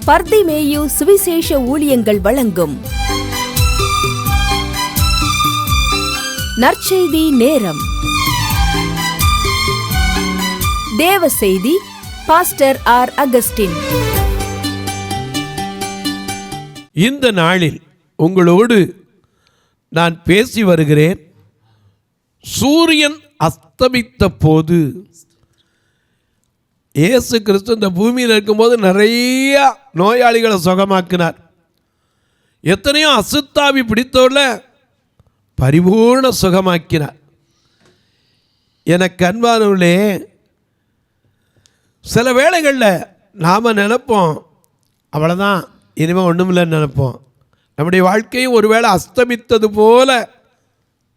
பர்திமேயு சுவிசேஷ ஊழியங்கள் வழங்கும் நற்செய்தி நேரம். தேவ செய்தி பாஸ்டர் ஆர். அகஸ்டின். இந்த நாளில் உங்களோடு நான் பேசி வருகிறேன். சூரியன் அஸ்தமித்த போது இயேசு கிறிஸ்து இந்த பூமியில் இருக்கும்போது நிறைய நோயாளிகளை சுகமாக்கினார். எத்தனையோ அசுத்தாவி பிடித்தவர்களை பரிபூர்ண சுகமாக்கினார். எனக்கு அன்பானவர்களே, சில வேளைகளில் நாம் நினைப்போம் அவ்வளோதான், இனிமேல் ஒன்றுமில்லைன்னு நினைப்போம். நம்முடைய வாழ்க்கையும் ஒருவேளை அஸ்தமித்தது போல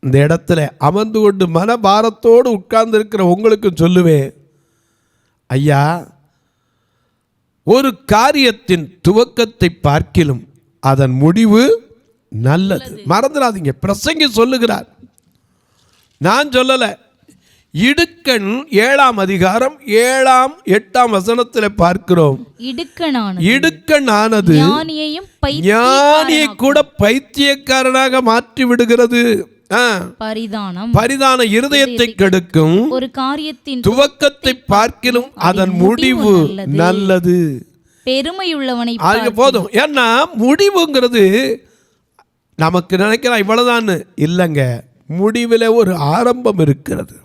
இந்த இடத்துல அமர்ந்து கொண்டு மனபாரத்தோடு உட்கார்ந்துருக்கிற உங்களுக்கு சொல்லுவேன், ஐயா, ஒரு காரியத்தின் துவக்கத்தை பார்க்கிலும் அதன் முடிவு நல்லது. மறந்துடாதீங்க, பிரசங்கி சொல்லுகிறார், நான் சொல்லலை. இடுக்கண் 7ஆம் அதிகாரம் 7ஆம் 8ஆம் வசனத்தில் பார்க்கிறோம். இடுக்கணானது ஞானியை கூட பைத்தியக்காரனாக மாற்றி விடுகிறது. பரிதான இருதயத்தை கெடுக்கும். ஒரு காரியத்தின் துவக்கத்தை பார்க்கிலும் அதன் முடிவு நல்லது. பெருமையுள்ளவனை போதும். ஏன்னா முடிவுங்கிறது நமக்கு நினைக்கிறா இவ்வளவுதான் இல்லைங்க. முடிவில் ஒரு ஆரம்பம் இருக்கிறது.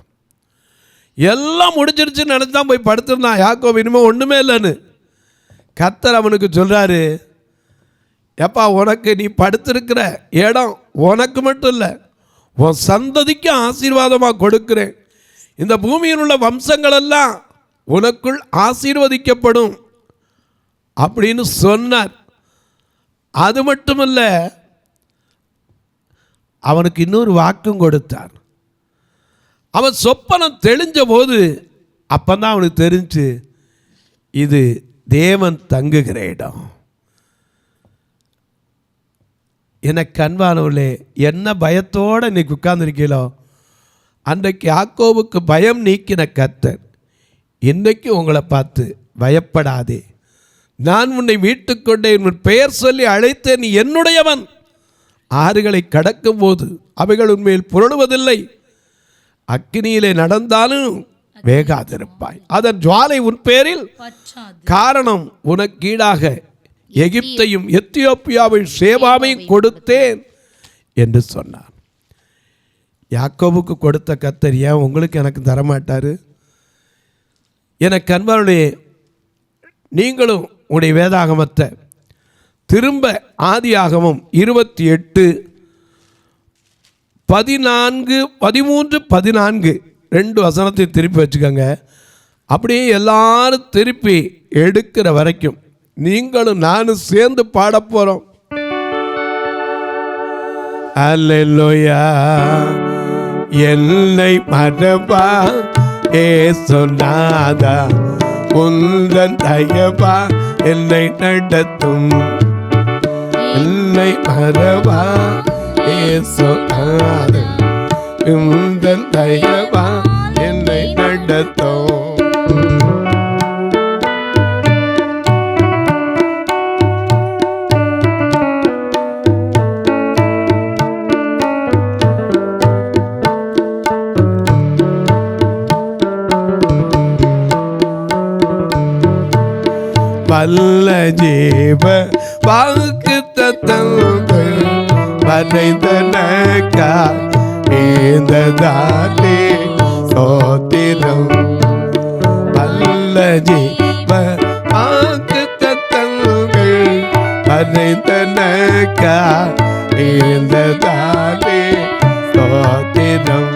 எல்லாம் முடிச்சிருச்சுன்னு நினைச்சான் போய் படுத்திருந்தான் யாக்கோபு, இனிமே ஒண்ணுமே இல்லைன்னு. கர்த்தர் அவனுக்கு சொல்றாரு, எப்பா, உனக்கு நீ படுத்திருக்கிற இடம் உனக்கு மட்டும் இல்லை, உன் சந்ததிக்கு ஆசீர்வாதமாக கொடுக்கிறேன். இந்த பூமியில் உள்ள வம்சங்கள் எல்லாம் உனக்குள் ஆசீர்வதிக்கப்படும் அப்படின்னு சொன்னார். அது மட்டுமல்ல, அவனுக்கு இன்னொரு வாக்கும் கொடுத்தார். அவன் சொப்பனம் தெளிஞ்ச போது அப்பந்தான் அவனுக்கு தெரிஞ்சு இது தேவன் தங்குகிற இடம். எனக்கு அன்பானவர்களே, என்ன பயத்தோடு இன்னைக்கு உட்கார்ந்துருக்கீங்களோ, அன்றைக்கு யாக்கோபுக்கு பயம் நீக்கின கர்த்தர் இன்றைக்கு உங்களை பார்த்து பயப்படாதே, நான் உன்னை மீட்டுக்கொண்டே உன் பெயர் சொல்லி அழைத்தேன், நீ என்னுடையவன். ஆறுகளை கடக்கும் போது அவைகள் உண்மையில் புரளுவதில்லை, அக்கினியிலே நடந்தாலும் வேகாதிருப்பாய், அதன் ஜுவாலை உன் பேரில் காரணம் உனக்கு ஈடாக எகிப்தையும் எத்தியோப்பியாவையும் சேபாவையும் கொடுத்தேன் என்று சொன்னார். யாக்கோபுக்கு கொடுத்த கர்த்தர் ஏன் உங்களுக்கு எனக்கு தரமாட்டாரு? எனக்கு அன்பார்களே, நீங்களும் உடைய வேதாகமத்தை திரும்ப ஆதியாகமம் 28 13 14 2 வசனத்தை திருப்பி வச்சுக்கோங்க. அப்படியே எல்லாரும் திருப்பி எடுக்கிற வரைக்கும் நீங்களும் நானும் சேர்ந்து பாட போறோம். அல்லேலூயா. என்னை மறப்பா ஏசுநாதா, உந்தன் தயவா என்னை நடத்தும். என்னை மறவா ஏசுநாதா, உந்தன் தயவா என்னை நடத்தும். வல்ல ஜீவ வாக்கு தத்தங்கள் வரைந்தனக்கா ஏந்ததாலே சோத்திரம். வல்ல ஜீவ வாக்கு தத்தங்கள் வரைந்தனக்கா ஏந்ததாலே சோத்திரம்.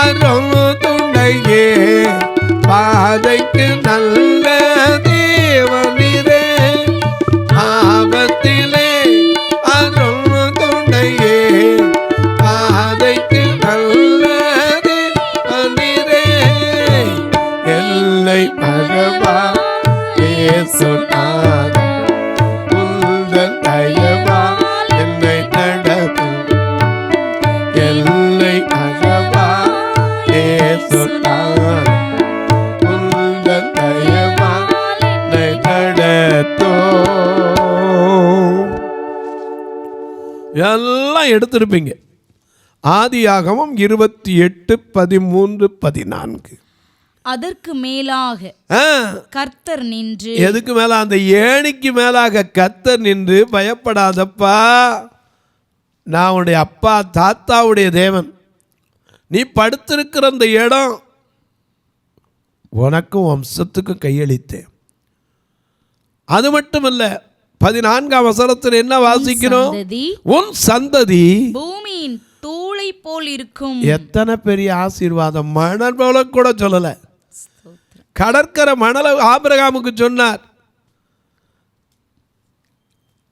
அறம் துணையே பாதைக்கு நல்ல தேவனிரே, ஆபத்திலே அருள் துணையே பாதைக்கு நல்ல தேவனிரே. எல்லை மறவா ஏசுநாதா, உந்தன் தயவா என்னை நடத்தும். எல்லை மறவா ஏசுநாதா, உந்தன் தயவா எல்லாம் எடுத்திருப்பீங்க. ஆதியாகமம் 28:13-14. அதற்கு மேலாக கர்த்தர் நின்று, எதுக்கு மேல? அந்த ஏணிக்கு மேலாக கர்த்தர் நின்று, பயப்படாதப்பா, நான் உன்னுடைய அப்பா தாத்தாவுடைய தேவன், நீ படுத்திருக்கிற அந்த இடம் உனக்கும் வம்சத்துக்கும் கையளித்தேன். அது மட்டுமல்ல, 14ஆம் வசனத்தில் என்ன வாசிக்கிறோம்? உன் சந்ததி பூமியின் தூளை போல் இருக்கும். எத்தனை பெரிய ஆசீர்வாதம்! மணல் போல கூட சொல்லல, கடற்கரை மணலை ஆபிரகாமுக்கு சொன்னார்.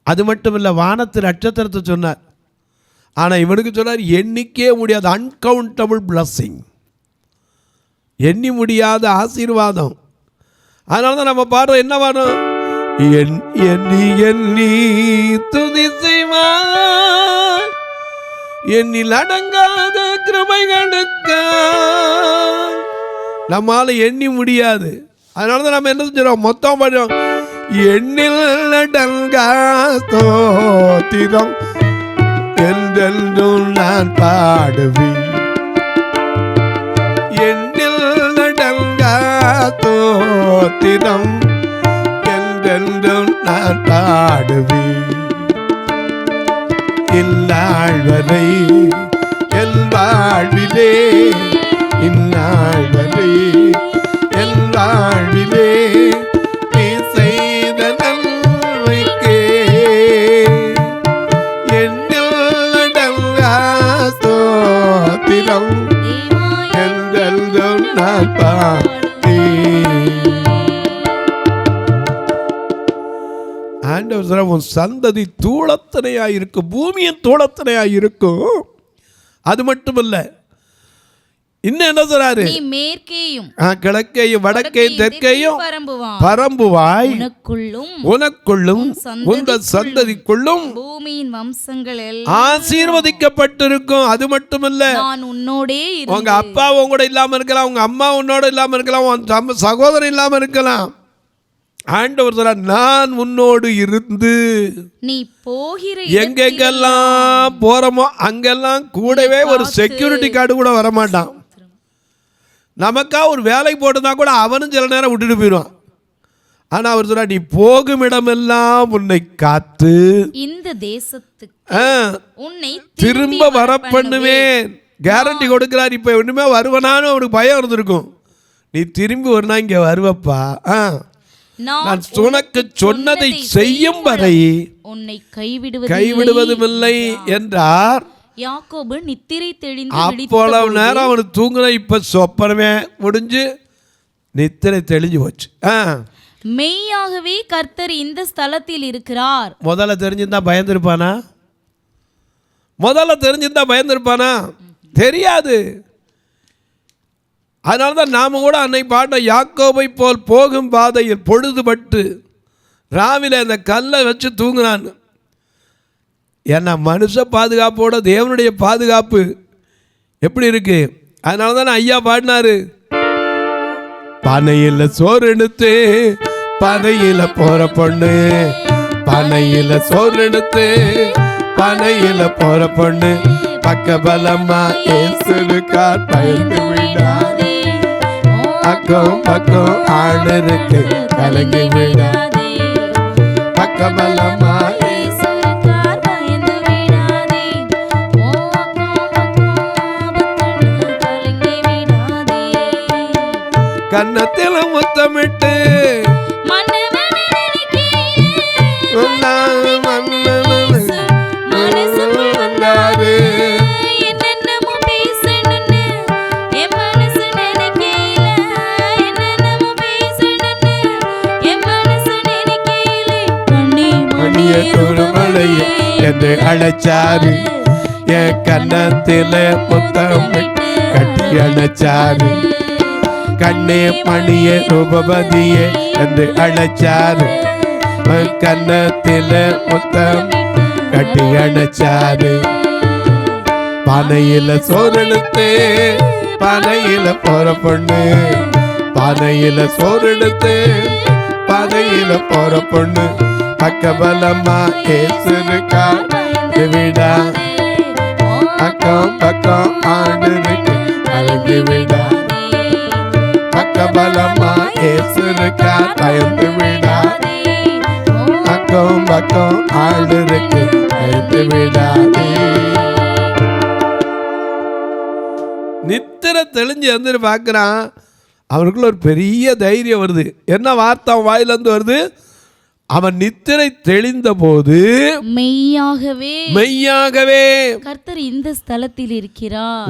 அது மட்டுமில்ல, வானத்து நட்சத்திரத்தை சொன்னார். ஆனால் இவனுக்கு சொன்னார் எண்ணிக்கே முடியாத அன்கவுண்டபிள் பிளஸ்ஸிங், எண்ணி முடியாத ஆசீர்வாதம். அதனால தான் நம்ம பாடுறோம், என்ன பாடுறோம்? எண்ணி எண்ணி துதி செய்வார், எண்ணில் அடங்காத கிருபைகளுக்கு நம்மால எண்ணி முடியாது. அதனால தான் நம்ம என்ன செஞ்சோம்? மொத்தம் பாடுறோம், எண்ணில் அடங்கா ஸ்தோத்திரம் என்றென்றும் நான் பாடுவேன், எண்ணில் அடங்கா ஸ்தோத்திரம் என்றென்றும் நான் பாடுவேன். இந்நாள் வரை என் வாழ்விலே, இந்நாள் வரை என் வாழ்விலே நீ செய்த நன்மைக்கே என்னில் அடங்கா ஸ்தோத்திரம் என்றென்றும் நான் பாடுவேன். ஆண்டவர் சொல்றார், உன் சந்ததி தூளத்தனையாக இருக்கும், பூமியின் தூளத்தனையாக இருக்கும். அது மட்டுமல்ல, இன்னும் என்ன சொல்றாரு? நீ மேற்கேயும் கிழக்கையும் வடக்கையும் தெற்கையும் பரம்புவாய், உனக்குள்ளும் உங்கள் சந்ததிக்குள்ளும் பூமியின் வம்சங்கள் ஆசீர்வதிக்கப்பட்டிருக்கும். அது மட்டுமல்ல, நான் உன்னோடே உங்க அப்பா உங்களோட இல்லாம இருக்கலாம், உங்க அம்மா உன்னோட இல்லாம இருக்கலாம், உன் சகோதரன் இல்லாம இருக்கலாம். ஆண்டவர் சொல்றார், நான் உன்னோடு இருந்து நீ போகிற எங்கெங்கெல்லாம் போறோமோ அங்கெல்லாம் கூடவே ஒரு செக்யூரிட்டி கார்டு கூட வரமாட்டான். நமக்கா ஒரு வேலை போட்டுனா கூட அவனும் சில நேரம் விட்டுட்டு போயிடுவான். ஆனா அவர் சொல்றார், நீ போகும் இடமெல்லாம் உன்னை காத்து இந்த தேசத்துக்கு உன்னை திரும்ப வர பண்ணுவேன். கேரண்டி கொடுக்கிறார். இப்ப ஒண்ணுமே வருவனான்னு அவனுக்கு பயம் இருந்திருக்கும். நீ திரும்பி வரனா இங்க வருவப்பா, நான் உனக்கு சொன்னதை செய்யும் வரை உன்னை கைவிடுவதுமில்லை என்றார். யாக்கோபு நித்திரை தெளிந்து அப்போளவு நேரம் அவனுக்கு தூங்குன, இப்ப சொப்பனமே முடிஞ்சு நித்திரை தெளிஞ்சு போச்சு. மெய்யாகவே கர்த்தர் இந்த ஸ்தலத்தில் இருக்கிறார். முதல்ல தெரிஞ்சிருந்தா பயந்திருப்பானா? முதல்ல தெரிஞ்சிருந்தா பயந்திருப்பானா? தெரியாது. அதனால்தான் நாம கூட அன்னை பாட்ட, யாக்கோபை போல் போகும் பாதையில் பொழுதுபட்டு ராவில அந்த கல்லை வச்சு தூங்குனான்னு. ஏன்னா மனுஷ பாதுகாப்போட தேவனுடைய பாதுகாப்பு எப்படி இருக்கு? அதனால தான் ஐயா பாடினாரு, பனையில சோறு எடுத்து பனையில போற பொண்ணு, பனையில சோறு எடுத்து பனையில போற பொண்ணு, பக்க பலமா ஏசுக்கார் பயந்து விடாதே, அக்கம் பக்கம் ஆளுக்கு கலங்கி விடாதே, பக்க பலமா கன்னத்தில் முத்தமிட்டு வந்தாரு. மணியே என்று அழைச்சாரு, என் கன்னத்தில முத்தமிட்டு கட்டி அழைச்சாரு, கண்ணே மணியே ரூபவதியே என்று அழைச்சாரு, கன்னத்தில முத்தம் கட்டி அணைச்சாரு. பானையில சோறெடுத்து பானையில போற பொண்ணு, பானையில சோறெடுத்து பானையில போற பொண்ணு, பக்கபலமா ஏசுக்கா விடா அக்கம் பக்கம் ஆண்டருக்கு கலந்து விடாதே, பக்கபலமா இயேசுக்கா பயந்து விடாதே, அக்கம் பக்கம் ஆண்டருக்கு பயந்து விடாதே. நித்திர தெளிஞ்சு வந்து பார்க்குறான். அவனுக்குள்ள ஒரு பெரிய தைரியம் வருது. என்ன வார்த்தை அவன் வாயிலிருந்து வருது? அவன் நித்திரை தெளிந்த போது மெய்யாகவே கர்த்தர் இந்த ஸ்தலத்தில் இருக்கிறார்.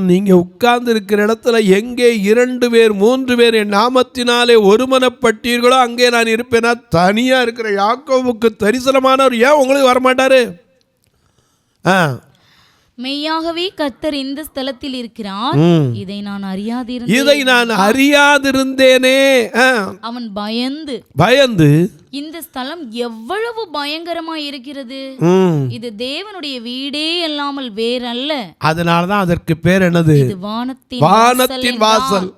நீங்க உட்கார்ந்து இருக்கிற இடத்துல எங்கே 2 பேர் 3 பேர் என் நாமத்தினாலே ஒருமனப்பட்டீர்களோ அங்கே நான் இருப்பேனா. தனியா இருக்கிற யாக்கோபுக்கு தரிசனமானவர் ஏன் உங்களுக்கு வரமாட்டாரு? மெய்யாகவே கர்த்தர் இந்த ஸ்தலத்தில் இருக்கிறார், இதை நான் அறியாதிருந்தேனே. அவன் பயந்து இந்த ஸ்தலம் எவ்வளவு பயங்கரமா இருக்கிறது, இது தேவனுடைய வீடே அல்லாமல் வேறல்ல. அதனாலதான் அதற்கு பேர் என்னது? இது வானத்தின் வாசல்.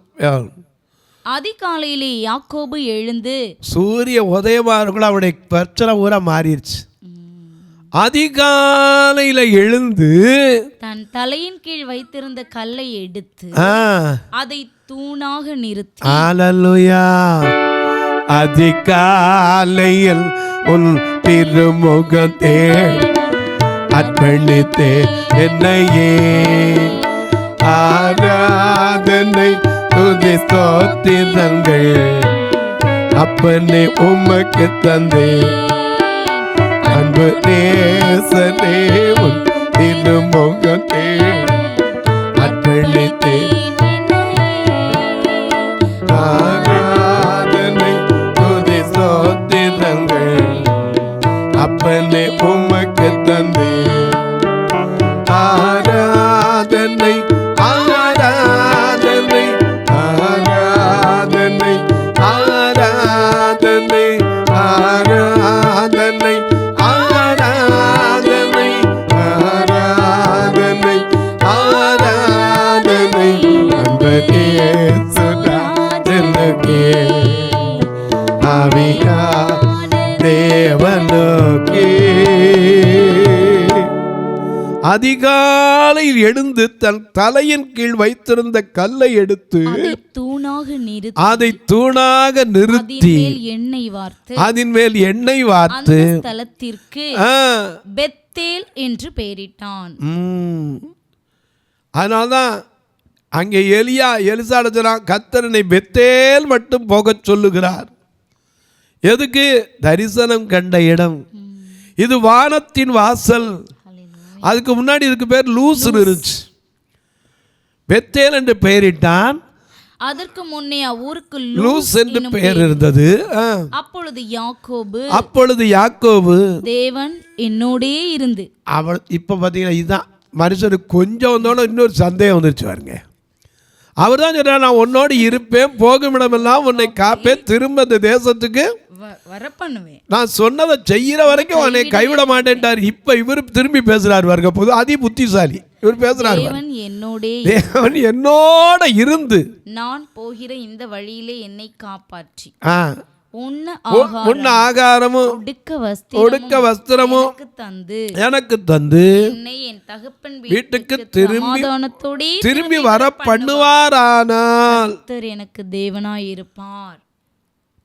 அதிகாலையிலே யாக்கோபு எழுந்து, சூரிய உதயமானக்குள்ள அவருடைய பிரச்சனை ஊரா மாறிடுச்சு. அதிகாலையில எழுந்து தன் தலையின் கீழ் வைத்திருந்த கல்லை எடுத்து அதை தூணாக நிறுத்தி, அல்லேலூயா, அதிகாலையில் உன் திருமுகத்தே அர்ப்பணித்தே என்னையே ஆராதனை துதி ஸ்தோத்திரங்கள் அப்பனே உமக்கு தந்தே, அன்பு நேசனே உன் திருமுகத்தே அர்ப்பணித்தே ஆராதனை துதி ஸ்தோத்திரங்கள் அப்பனே உமக்கு தந்தே, ஆராதனை ஆராதனை ஆராதனை ஆராதனை ஆராதனை ஆராதனை ஆராதனை ஆராதனை அன்பே சுதாதனுக்கே ஆவியா தேவனுக்கே. அதிகாலையில் எழுந்து தன் தலையின் கீழ் வைத்திருந்த கல்லை எடுத்து அதை தூணாக நிறுத்தி அதன் மேல் எண்ணெய் வார்த்து ஸ்தலத்திற்கு பெத்தேல் என்று பெயரிட்டான். அதனால்தான் அங்கே எலிசா கர்த்தரனை பெத்தேல் மட்டும் போக சொல்லுகிறார். எதுக்கு? தரிசனம் கண்ட இடம். இது வானத்தின் வாசல். அதுக்கு முன்னாடி இதுக்கு பேர் லூஸ் இருந்துச்சு. பெத்தேல் என்று பெயரிட்டான். அதற்கு முன்னே ஊருக்கு லூஸ் என்று பெயர் இருந்தது. அப்பொழுது யாக்கோபு தேவன் என்னோடே இருந்து அவள் இப்ப பாத்தீங்கன்னா இதுதான் மனுஷனுக்கு கொஞ்சம் வந்தோட இன்னொரு சந்தேகம் வந்துருச்சு பாருங்க. அவர் தான் சொல்றார், நான் உன்னோடு இருப்பேன், போகும் இடமெல்லாம் உன்னை காப்பேன், திரும்ப இந்த தேசத்துக்கு வரப்பண்ணுவேன், நான் சொன்னதை செய்யற வரைக்கும் உன்னை கைவிட மாட்டேன்ட்டார். இப்ப இவர் திரும்பி பேசுறாரு பாருங்க. போது அதி புத்திசாலி இவர் பேசுறாரு. தேவன் என்னோட இருந்து நான் போகிற இந்த வழியிலே என்னை காப்பாற்றி உண்ண ஆகாரமும் ஒடுக்க வஸ்திரமும் எனக்கு தந்து என் தகப்பன் வீட்டுக்கு திரும்பி வர பண்ணுவாரானால் எனக்கு தேவனாய் இருப்பார்.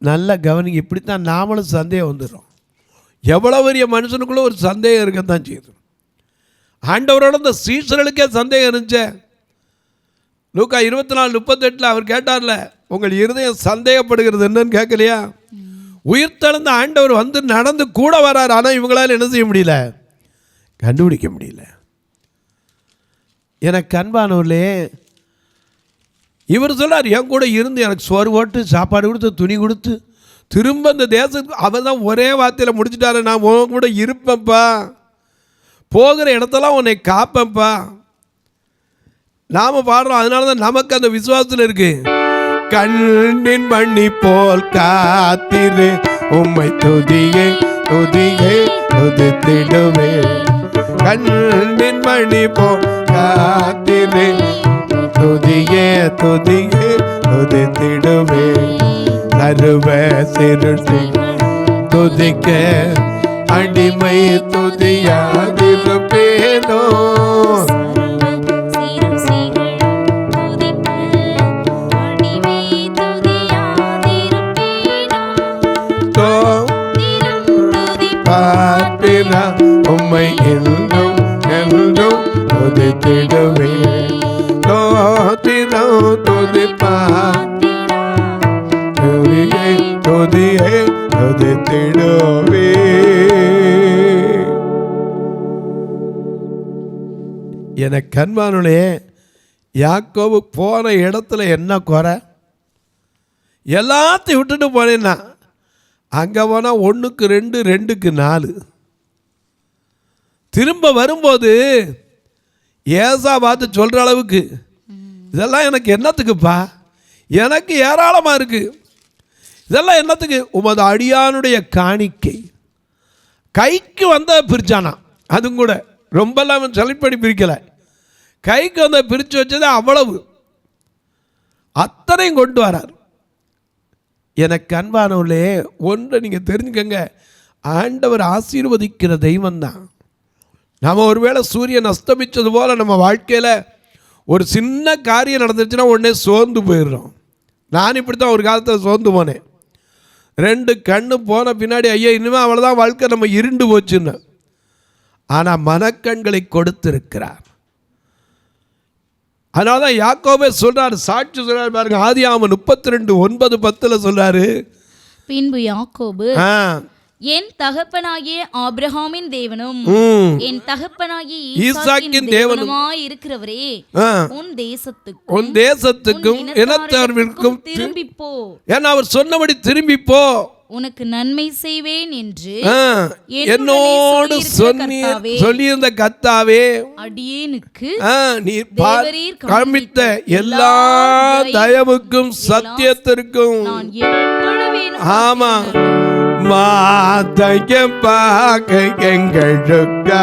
நல்ல கவனிங்க. இப்படித்தான் நாமளும் சந்தேகம் வந்துடும். எவ்வளவு பெரிய மனுஷனுக்குள்ள ஒரு சந்தேகம் இருக்கத்தான் செய்யுது. ஆண்டவரோட இந்த சீசர்களுக்கே சந்தேகம் இருந்துச்சு. லூக்கா 24:38 அவர் கேட்டார்ல, உங்கள் இருதயம் சந்தேகப்படுகிறது என்னன்னு கேட்கலையா? உயிர்த்தெழுந்த ஆண்டவர் வந்து நடந்து கூட வரார். ஆனால் இவங்களால என்ன செய்ய முடியல? கண்டுபிடிக்க முடியல. எனக்கு அன்பானவர்களே, இவர் சொல்றார், என் கூட இருந்து எனக்கு சோறு போட்டு சாப்பாடு கொடுத்து துணி கொடுத்து திரும்ப இந்த தேசத்துக்கு அவர் தான் ஒரே வார்த்தையில் முடிச்சுட்டாரு, நான் உன் கூட இருப்பேன்ப்பா, போகிற இடத்தெல்லாம் உன்னை காப்பேன்ப்பா. நாம பாடுறோம். அதனால தான் நமக்கு அந்த விசுவாசத்தில் இருக்கு. கண்ணின் மணி போல் காத்திரு, உம்மை துதியே துதியே துதித்திடுவே. கண்ணின் மணி போல் காத்திரு, துதியே துதியே துதித்திடுவே. சர்வ சிருஷ்டி துதிக்க அடிமை துதியாதிருப்பேனோ. ஸ்தோத்திரம் உம்மை என்றும் என்றும் துதித்திடுவேன். ஸ்தோத்திரம் துதிப்பா துதியை துதியை துதித்திடுவே. என கண்மானுளே, யாக்கோபு போன இடத்துல என்ன குறை? எல்லாத்தையும் விட்டுட்டு போனேன்னா அங்கே போனால் 1க்கு 2 2க்கு 4. திரும்ப வரும்போது ஏசா பார்த்து சொல்கிற அளவுக்கு இதெல்லாம் எனக்கு என்னத்துக்குப்பா, எனக்கு ஏராளமாக இருக்குது, இதெல்லாம் என்னத்துக்கு? உமது அடியானுடைய காணிக்கை. கைக்கு வந்த பிரிச்சானா, அதுவும் கூட ரொம்பலாம் செலப்படி பிரிக்கலை, கைக்கு வந்த பிரித்து வச்சது அவ்வளவு, அத்தனையும் கொண்டு வரார். எனக்கு அன்பானவர்களே, ஒன்றை நீங்கள் தெரிஞ்சுக்கங்க, ஆண்டவர் ஆசீர்வதிக்கிற தெய்வம்தான். நாம் ஒருவேளை சூரியன் அஸ்தமித்தது போல் நம்ம வாழ்க்கையில் ஒரு சின்ன காரியம் நடந்துச்சுன்னா உடனே சோர்ந்து போயிடுறோம். நான் இப்படி தான் ஒரு காலத்தில் சோர்ந்து போனேன். 2 கண்ணு போன பின்னாடி ஐயா இனிமேல் அவ்வளோதான் வாழ்க்கை, நம்ம இருண்டு போச்சுன்னு. ஆனால் மனக்கண்களை கொடுத்திருக்கிறார். அதனால தான் யாக்கோபே சொல்றாரு, சாட்சி சொல்றாரு பாருங்க, ஆதியாகமம் 32:9-10 சொல்றாரு. பின்பு யாக்கோபு, என் தகப்பனாகிய ஆபிரகாமின் தேவனும் என் தகப்பனாகிய ஈசாக்கின் தேவனுமாய் இருக்கிறவரே, உன் தேசத்துக்கும் இனத்தார்விற்கும் திரும்பி போ. ஏன்னா அவர் சொன்னபடி திரும்பி போ, உனக்கு நன்மை செய்வேன் என்று என்னோடு சொல்லியிருந்த கர்த்தாவே, அடியேனுக்கு நீர் காண்பித்த எல்லா தயவுக்கும் சத்தியத்திற்கும் ஆமா மாதையப்பாக எங்களுக்கா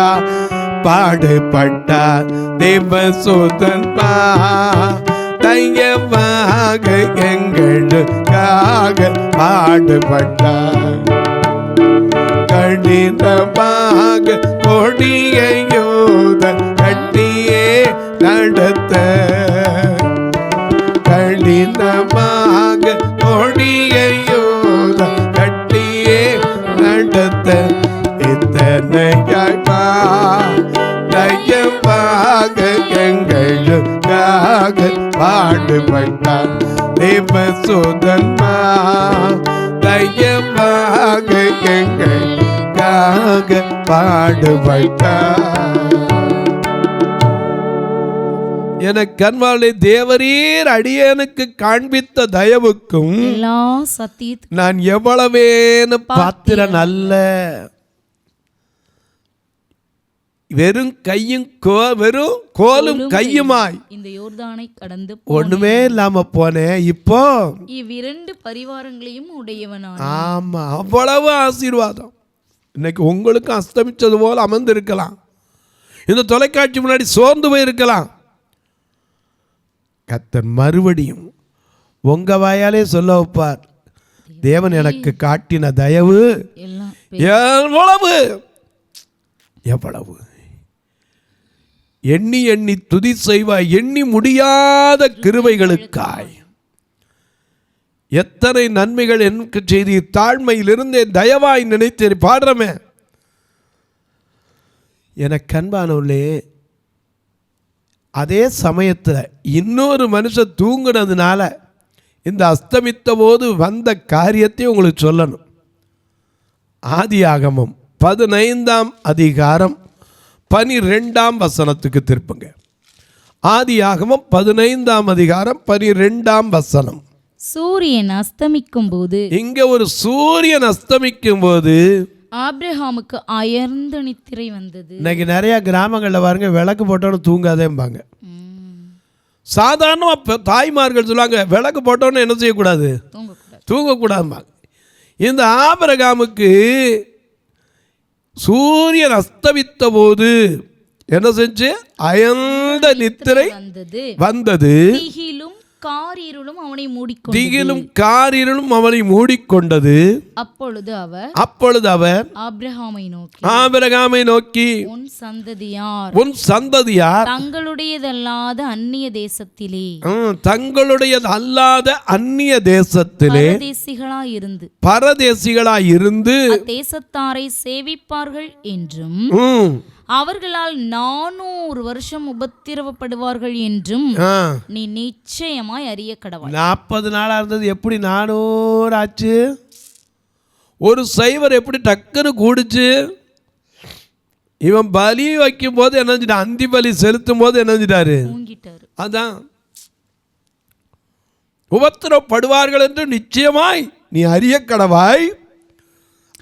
பாடுபட்டார் தேவசூதன் பா, தையமாக எங்களுக்காக பாடுபட்டார். கடினமாக கொடிய யோதன் கட்டியே நடத்த, கடினமாக கொடிய யோதன் கட்டியே நடத்த, இத்தனையாய்ப்பா தையமாக எங்களுக்காக பாடுபட்டார் தேவசூதன் பா, தையமாக எங்களுக்காக பாடுபட்டார். என கண்மாளே, தேவரீர் அடியனுக்கு காண்பித்த தயவுக்கும் நான் எவ்வளவேன்னு பாத்திரன் அல்ல. வெறும் கையும் வெறும் கோலும் கையுமாய் இந்த யோர்தானை கடந்து ஒண்ணுமே இல்லாம போனேன், இப்போ இவ்விரண்டு பரிவாரங்களையும் உடையவனான. ஆமா, அவ்வளவு ஆசீர்வாதம். இன்னைக்கு உங்களுக்கு அஸ்தமிச்சது போல அமர்ந்திருக்கலாம், இந்த தொலைக்காட்சி முன்னாடி சோர்ந்து போயிருக்கலாம். கர்த்தர் மறுபடியும் உங்க வாயாலே சொல்ல வைப்பார், தேவன் எனக்கு காட்டின தயவு எவ்வளவு எவ்வளவு. எண்ணி எண்ணி துதி செய்வாய், எண்ணி முடியாத கிருபைகளுக்காய் எத்தனை நன்மைகள் எனக்கு செய்தி, தாழ்மையில் இருந்தே தயவாய் நினைத்து பாடுறமே. எனக்கு அன்பானவர்களே, அதே சமயத்தில் இன்னொரு மனுஷன் தூங்குனதுனால இந்த அஸ்தமித்த போது வந்த காரியத்தை உங்களுக்கு சொல்லணும். ஆதியாகமம் 15:12 திருப்புங்க. ஆதியாகமம் 15:12. சூரியன் அஸ்தமிக்கும் போது, இங்க ஒரு சூரியன் அஸ்தமிக்கும் போது ஆபிரகாமுக்கு அயர்ந்த நித்திரை வந்தது. இன்னைக்கு நிறைய கிராமங்களில் பாருங்க, விளக்கு போட்டோன்னு தூங்காதேம்பாங்க. சாதாரண தாய்மார்கள் சொல்லுவாங்க, விளக்கு போட்டோன்னு என்ன செய்யக்கூடாது, தூங்கக்கூடாதும்பாங்க. இந்த ஆபிரகாமுக்கு சூரியன் அஸ்தமித்த போது என்ன செஞ்சு, அயர்ந்த நித்திரை வந்தது. காரிருளும் அவனை மூடிக்கொண்டது. திகிலும் காரிருளும் அவனை மூடிக்கொண்டது. அப்பொழுது அவர் ஆபிரகாமை நோக்கி உன் சந்ததியார் தங்களுடையதல்லாத அந்நிய தேசத்திலே பரதேசிகளாயிருந்து தேசத்தாரை சேவிப்பார்கள் என்றும் அவர்களால் 400 வருஷம் உபத்திரவப்படுவார்கள் என்றும் நீ நிச்சயமாய் அறிய கடவாய். 40 நாளா இருந்தது எப்படி 400 ஆச்சு? ஒரு சைவர் எப்படி டக்குன்னு கூடிச்சு? இவன் பலி வைக்கும் போது என்ன செஞ்சிட்டாரு? அந்தி பலி செலுத்தும் போது என்ன செஞ்சிட்டாரு? அதான் உபத்திரப்படுவார்கள் என்று நிச்சயமாய் நீ அறிய கடவாய்.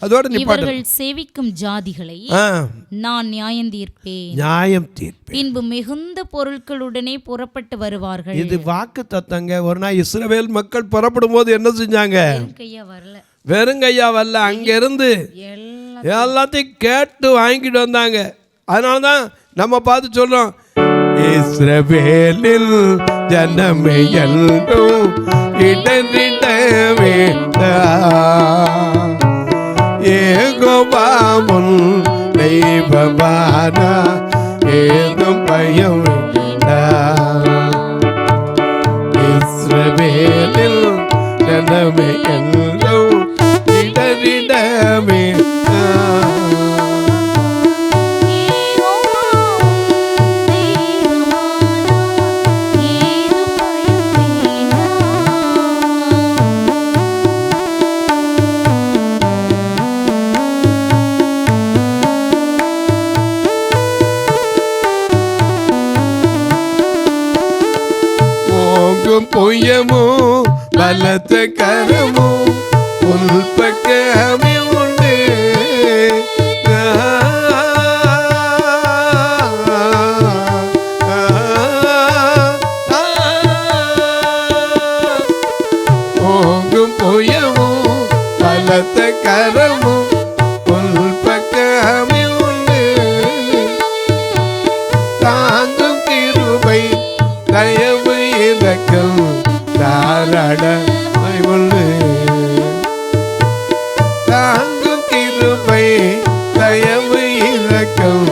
அதோடு இவர்கள் சேவிக்கும் ஜாதிகளை நான் நியாயம் தீர்ப்பேன். பின்பு மிகுந்த பொருட்களுடனே புறப்பட்டு வருவார்கள். இது வாக்கு தத்தங்க. ஒரு நாள் இஸ்ரவேல் மக்கள் புறப்படும் போது என்ன செஞ்சாங்க? வெறுங்கையா வரல, அங்க இருந்து எல்லாத்தையும் கேட்டு வாங்கிட்டு வந்தாங்க. அதனாலதான் நம்ம பார்த்து சொல்றோம், இஸ்ரவேலில் ஜனமே எல்லோரும் இடனிட வேண்டாம், ஏகோபாமுன் தெய்வமானா ஏதும் பயம் வேண்டாம். இஸ்ரவேலில் ஜனமே எல்லோரும் இடனிட வேண்டாம். பொய்யமோ பலத்த கரமோ உள்பக்கமே உண்டு. ஓங்கும் பொய்யமோ பலத்த கரமோ உள்பக்கமே உண்டு. தாங்கும் கிருபை தயவு இதக்கம் தாராளமாய் உண்டு. தாங்கும் கிருபை தயவு இரக்கம்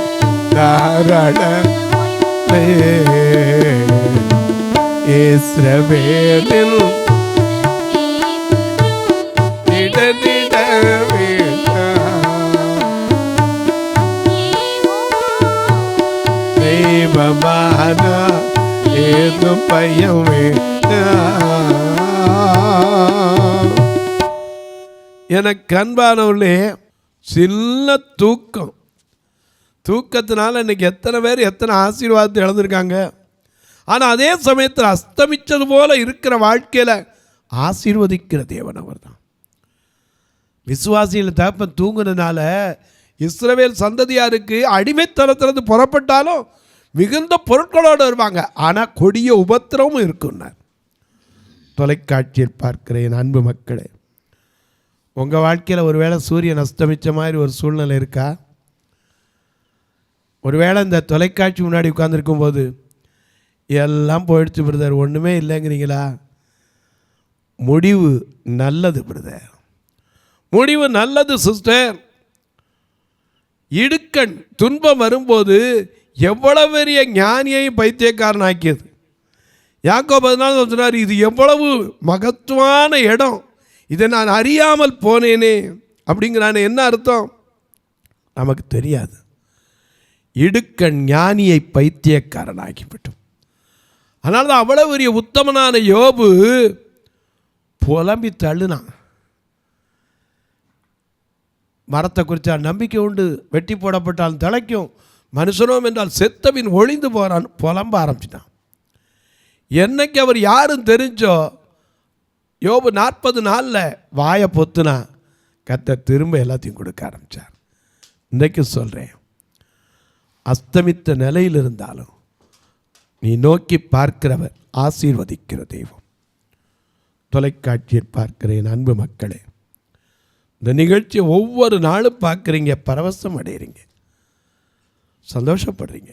தாராளமாய். இஸ்ரவேலில் இடனிட தெய்வமான ஏதும் பயம் வேண்டாம். எனக்கு அன்பானவர்களே, சின்ன தூக்கத்தினால இன்னைக்கு எத்தனை பேர் எத்தனை ஆசீர்வாதத்தை இழந்திருக்காங்க. ஆனால் அதே சமயத்தில் அஸ்தமிச்சது போல இருக்கிற வாழ்க்கையில் ஆசீர்வதிக்கிற தேவன் அவர் தான். விசுவாசியில் தகப்பன் தூங்குனதுனால இஸ்ரவேல் சந்ததியாருக்கு அடிமைத்தனத்திலிருந்து புறப்பட்டாலும் மிகுந்த பொருட்களோடு வருவாங்க, ஆனால் கொடிய உபத்திரமும் இருக்குன்னார். தொலைக்காட்சியில் பார்க்கிற என் அன்பு மக்களே, உங்கள் வாழ்க்கையில் ஒருவேளை சூரியன் அஸ்தமித்த மாதிரி ஒரு சூழ்நிலை இருக்கா? ஒருவேளை இந்த தொலைக்காட்சி முன்னாடி உட்கார்ந்துருக்கும் போது எல்லாம் போயிடுச்சு பிரதர், ஒன்றுமே இல்லைங்கிறீங்களா? முடிவு நல்லது பிரதர், முடிவு நல்லது சிஸ்டர். இடுக்கண் துன்பம் வரும்போது எவ்வளவு பெரிய ஞானியையும் பைத்தியக்காரன் ஆக்கியது. யாக்கோபு அதனால சொன்னார், இது எவ்வளவு மகத்துவமான இடம், இதை நான் அறியாமல் போனேனே அப்படிங்கிறானே. என்ன அர்த்தம் நமக்கு தெரியாது. இடுக்கண் ஞானியை பைத்தியக்காரன் ஆக்கிவிட்டோம். அதனால தான் அவ்வளவு பெரிய உத்தமனான யோபு புலம்பி தள்ளுனான். மரத்தை குறித்து நம்பிக்கை உண்டு, வெட்டி போடப்பட்டால் தலைக்கும், மனுஷனோம் என்றால் செத்தபின் ஒளிந்து போகிறான், புலம்ப ஆரம்பிச்சிட்டான். என்னைக்கு அவர் யாரும் தெரிஞ்சோ, யோபு 40 நாளில் வாயை பொத்துனா கர்த்தர் திரும்ப எல்லாத்தையும் கொடுக்க ஆரம்பித்தார். இன்றைக்கு சொல்கிறேன், அஸ்தமித்த நிலையில் இருந்தாலும் நீ நோக்கி பார்க்கிறவர் ஆசீர்வதிக்கிற தெய்வம். தொலைக்காட்சியில் பார்க்கிற என் அன்பு மக்களே, இந்த நிகழ்ச்சியை ஒவ்வொரு நாளும் பார்க்குறீங்க, பரவசம் அடைகிறீங்க, சந்தோஷப்படுறீங்க.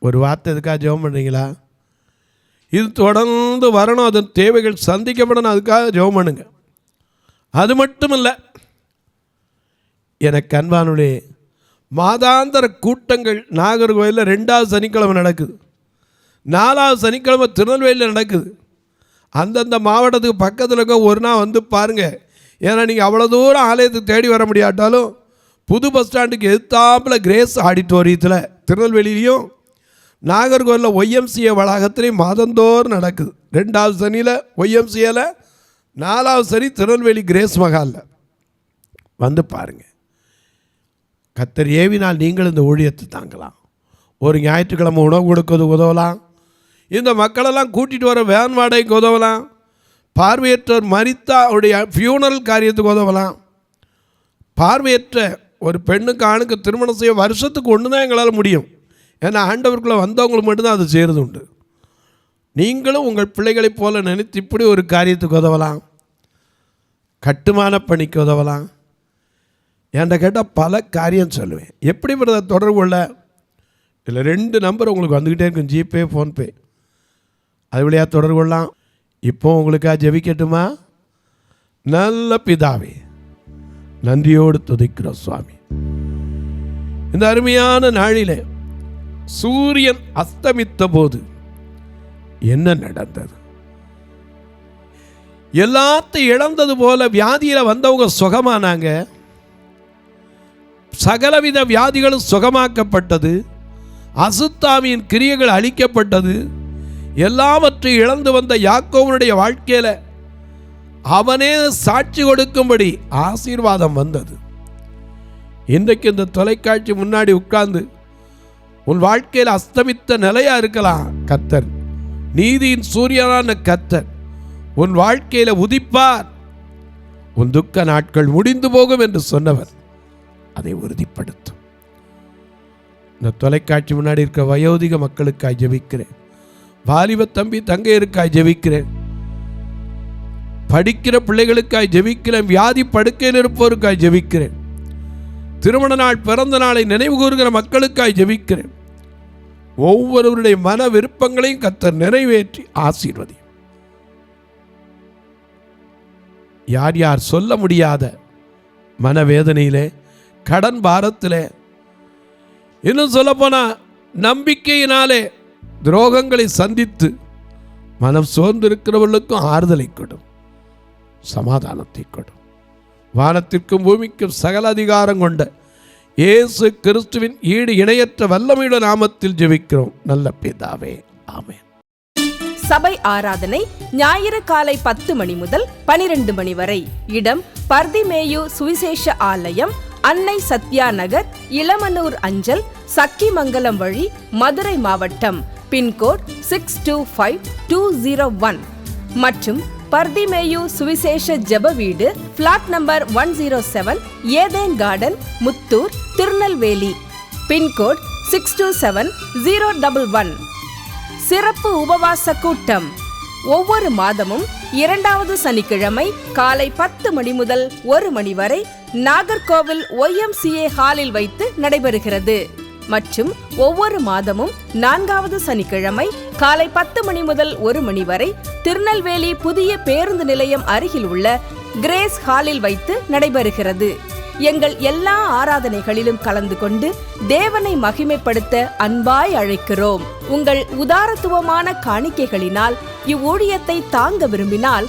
ஒரு வார்த்தை எதுக்காக ஜெபம் பண்ணுறீங்களா? இது தொடர்ந்து வரணும், அதன் தேவைகள் சந்திக்கப்படணும். அதுக்காக ஜெபம் பண்ணுங்க. அது மட்டும் இல்லை, எனக்கு அன்பானுடைய மாதாந்திர கூட்டங்கள் நாகர்கோவிலில் 2வது சனிக்கிழமை நடக்குது, 4வது சனிக்கிழமை திருநெல்வேலியில் நடக்குது. அந்தந்த மாவட்டத்துக்கு பக்கத்தில் இருக்க ஒரு நாள் வந்து பாருங்கள். ஏன்னா நீங்கள் அவ்வளோ தூரம் ஆலயத்துக்கு தேடி வர முடியாட்டாலும் புது பஸ் ஸ்டாண்டுக்கு எதிர்த்தாப்பில் கிரேஸ் ஆடிட்டோரியத்தில் திருநெல்வேலியிலையும் நாகர்கோவிலில் ஒய்எம்சிஏ வளாகத்திலையும் மாதந்தோறும் நடக்குது. 2வது சனியில் ஒய்எம்சிஏல, 4வது சனி திருநெல்வேலி கிரேஸ் மகாலில் வந்து பாருங்கள். கர்த்தர் ஏவினால் நீங்கள் இந்த ஊழியத்தை தாங்கலாம். ஒரு ஞாயிற்றுக்கிழமை உணவு கொடுக்கிறது உதவலாம். இந்த மக்களெல்லாம் கூட்டிகிட்டு வர வேன் வாடகைக்கு உதவலாம். பார்வையற்றோர் மரித்தா அவருடைய ஃபியூனரல் காரியத்துக்கு உதவலாம். பார்வையற்ற ஒரு பெண்ணுக்கு ஆணுக்கு திருமணம் செய்ய வருஷத்துக்கு ஒன்று தான் எங்களால் முடியும். ஏன்னா ஆண்டவருக்குள்ளே வந்தவங்களுக்கு மட்டும்தான் அது செய்கிறது உண்டு. நீங்களும் உங்கள் பிள்ளைகளைப் போல நினைத்து இப்படி ஒரு காரியத்துக்கு உதவலாம். கட்டுமான பணிக்கு உதவலாம். என்கிட்ட கேட்டால் பல காரியம் சொல்லுவேன். எப்படி தொடர்பு கொள்ள? இதில் 2 நம்பர் உங்களுக்கு வந்துக்கிட்டே இருக்கும், ஜிபே, ஃபோன்பே. அது வழியாக தொடர்பு கொள்ளலாம். இப்போ உங்களுக்காக ஜெபிக்கட்டுமா? நல்ல பிதாவே, நன்றியோடு துதிக்கிறோம் சுவாமி. இந்த அருமையான நாளிலே சூரியன் அஸ்தமித்த போது என்ன நடந்தது? எல்லாத்தையும் இழந்தது போல வியாதியில் வந்தவங்க சுகமானாங்க. சகலவித வியாதிகளும் சுகமாக்கப்பட்டது. அசுத்தாவியின் கிரியைகள் அழிக்கப்பட்டது. எல்லாவற்றையும் இழந்து வந்த யாக்கோபனுடைய வாழ்க்கையில் அவனே சாட்சி கொடுக்கும்படி ஆசீர்வாதம் வந்தது. இன்றைக்கு இந்த தொலைக்காட்சி முன்னாடி உட்கார்ந்து உன் வாழ்க்கையில் அஸ்தமித்த நிலையா இருக்கலாம். கர்த்தர், நீதியின் சூரியனான கர்த்தர் உன் வாழ்க்கையில் உதிப்பார். உன் துக்க நாட்கள் முடிந்து போகும் என்று சொன்னவர் அதை உறுதிப்படுத்தும். இந்த தொலைக்காட்சி முன்னாடி இருக்க வயோதிக மக்களுக்காய் ஜெபிக்கிறேன். வாலிப தம்பி தங்கையருக்காய் ஜெபிக்கிறேன். படிக்கிற பிள்ளைகளுக்காய் ஜெபிக்கிறேன். வியாதி படுக்கையில் இருப்போருக்காய் ஜெபிக்கிறேன். திருமண நாள், பிறந்த நாளை நினைவு கூறுகிற மக்களுக்காய் ஜெபிக்கிறேன். ஒவ்வொருவருடைய மன விருப்பங்களையும் கர்த்தர் நிறைவேற்றி ஆசீர்வதி. யார் யார் சொல்ல முடியாத மனவேதனையிலே, கடன் பாரத்திலே, இன்னும் சொல்ல போனா நம்பிக்கையினாலே துரோகங்களை சந்தித்து மனம் சோர்ந்திருக்கிறவர்களுக்கும் ஆறுதலை கொடும், சமாதானத்தை கொடும். வானத்திற்கும் பூமிக்கும் சகல அதிகாரம் கொண்ட இயேசு கிறிஸ்துவின் ஈடு இணையற்ற வல்லமையுள்ள நாமத்தில் ஜெபிக்கிறோம் நல்ல பிதாவே, ஆமென். சபை ஆராதனை ஞாயிறு காலை 10 மணி முதல் 12 மணி வரை. இடம் பர்திமேயு சுவிசேஷ ஆலயம், அன்னை சத்யா நகர், இளமனூர் அஞ்சல், சக்கிமங்கலம் வழி, மதுரை மாவட்டம். பின்கோட் 625201 மற்றும் பர்திமேயு சுவிசேஷ ஜெப வீடு, flat number 107, Eden garden, Muthur, Tirunelveli. Pin code 627011. சிறப்பு உபவாச கூட்டம் ஒவ்வொரு மாதமும் 2வது சனிக்கிழமை காலை 10 மணி முதல் 1 மணி வரை நாகர்கோவில் YMCA ஹாலில் வைத்து நடைபெறுகிறது. மற்றும் ஒவ்வொரு மாதமும் 4வது சனிக்கிழமை காலை 10 மணி முதல் 1 மணி வரை திருநெல்வேலி புதிய பேருந்து நிலையம் அருகில் உள்ள கிரேஸ் ஹாலில் வைத்து நடைபெறுகிறது. எங்கள் எல்லா ஆராதனைகளிலும் கலந்து கொண்டு தேவனை மகிமைப்படுத்த அன்பாய் அழைக்கிறோம். உங்கள் உதாரத்துவமான காணிக்கைகளினால் இவ்வூழியத்தை தாங்க விரும்பினால்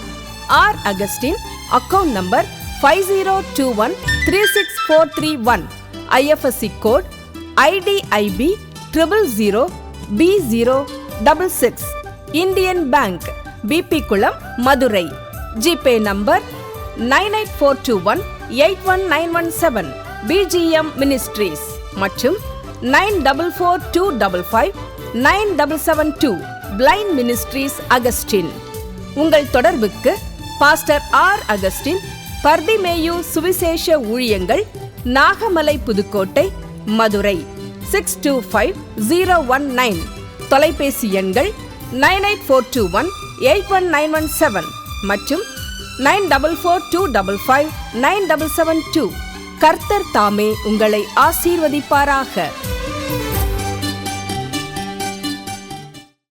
R Augustine, account number 5021364331, IFSC code IDIB 000B066, Indian bank, BP Kulam, Madurai. GPay number 9842181917, BGM ministries மற்றும் 9442559772, பிளைண்ட் மினிஸ்ட்ரீஸ் அகஸ்டின். உங்கள் தொடர்புக்கு பாஸ்டர் ஆர் அகஸ்டின், பர்திமேயு சுவிசேஷ ஊழியங்கள், நாகமலை, புதுக்கோட்டை, மதுரை 625019. தொலைபேசி எண்கள் 9842181917 மற்றும் 9442559772. கர்த்தர் தாமே உங்களை ஆசீர்வதிப்பாராக.